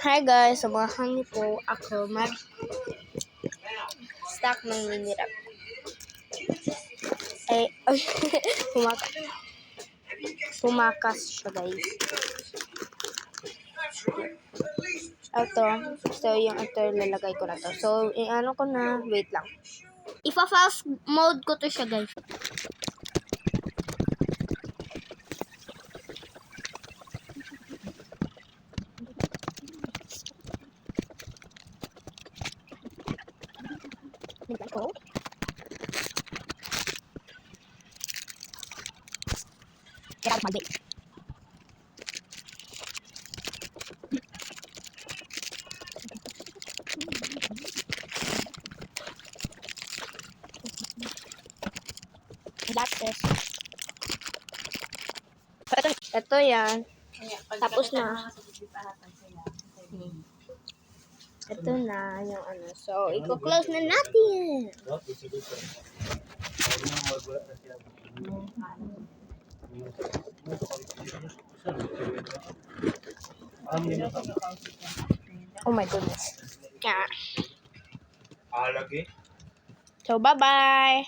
Hi guys, samahan niyo po ako mag-stack ng mini-wrap. Ay, pumakas siya guys. So yung ito lalagay ko na to. So, ano ko na, wait lang. Ipa-fast mode ko to siya guys. Nilagay ko. Get out of my way. That's it. Ito yan. Tapos na. Ito na yung ano. So, i-close na natin. Oh my goodness. Yeah. So, bye-bye.